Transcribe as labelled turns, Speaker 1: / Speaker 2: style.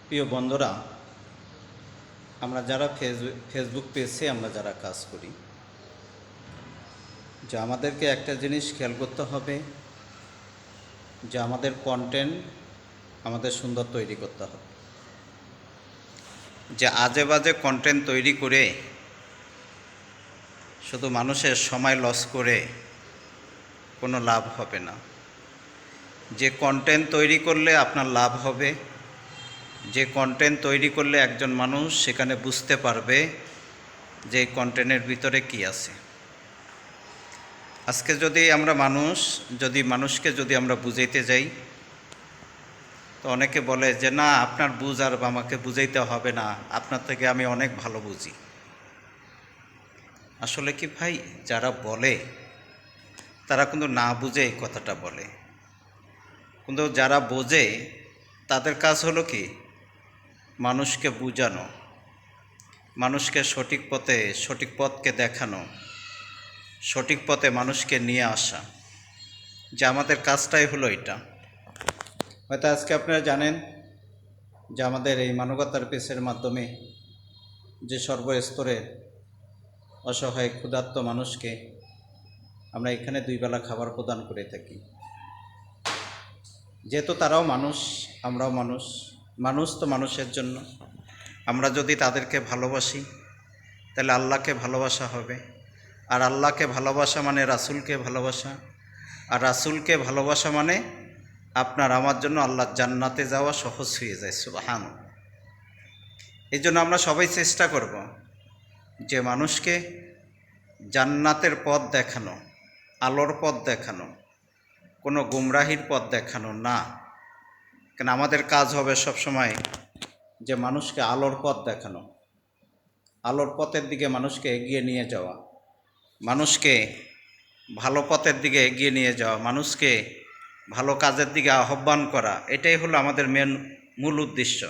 Speaker 1: প্রিয় বন্ধুরা, আমরা যারা ফেসবুক পেজে আমরা যারা কাজ করি, যে আমাদেরকে একটা জিনিস খেয়াল করতে হবে, যে আমাদের কন্টেন্ট আমাদের সুন্দর তৈরি করতে হবে। যে আজে বাজে কন্টেন্ট তৈরি করে শুধু মানুষের সময় লস করে কোনো লাভ হবে না। যে কন্টেন্ট তৈরি করলে আপনার লাভ হবে, যে কন্টেন্ট তৈরি করলে একজন মানুষ সেখানে বুঝতে পারবে যে এই কন্টেন্টের ভিতরে কি আছে। আজকে যদি আমরা মানুষকে যদি আমরা বুঝাইতে যাই, তো অনেকে বলে যে না, আপনার বুঝ আর আমাকে বুঝাইতে হবে না, আপনার থেকে আমি অনেক ভালো বুঝি। আসলে কি ভাই, যারা বলে তারা কিন্তু না বুঝে এই কথাটা বলে, কিন্তু যারা বোঝে তাদের কাজ হলো কি, মানুষকে বুঝানো, মানুষকে সঠিক পথকে দেখানো, সঠিক পথে মানুষকে নিয়ে আসা। যে আমাদের কাজটাই হলো এটা। হয়তো আজকে আপনারা জানেন যে আমাদের এই মানবতার পেজের মাধ্যমে যে সর্বস্তরের অসহায় ক্ষুধার্ত মানুষকে আমরা এখানে 2 বেলা খাবার প্রদান করে থাকি। যেহেতু তারাও মানুষ, আমরাও মানুষ, মানুষ তো মানুষের জন্য। আমরা যদি তাদেরকে ভালোবাসি তাহলে আল্লাহকে ভালোবাসা হবে, আর আল্লাহকে ভালোবাসা মানে রাসূলকে ভালোবাসা, আর রাসূলকে ভালোবাসা মানে আপনার আমার জন্য আল্লাহর জান্নাতে যাওয়া সহজ হয়ে যায়। সুবহানাল্লাহ। এই জন্য আমরা সবাই চেষ্টা করব যে মানুষকে জান্নাতের পথ দেখানো, আলোর পথ দেখানো, কোনো গুমরাহির পথ দেখানো না। কেন আমাদের কাজ হবে সবসময় যে মানুষকে আলোর পথ দেখানো, আলোর পথের দিকে মানুষকে এগিয়ে নিয়ে যাওয়া, মানুষকে ভালো পথের দিকে এগিয়ে নিয়ে যাওয়া, মানুষকে ভালো কাজের দিকে আহ্বান করা। এটাই হলো আমাদের মূল উদ্দেশ্য।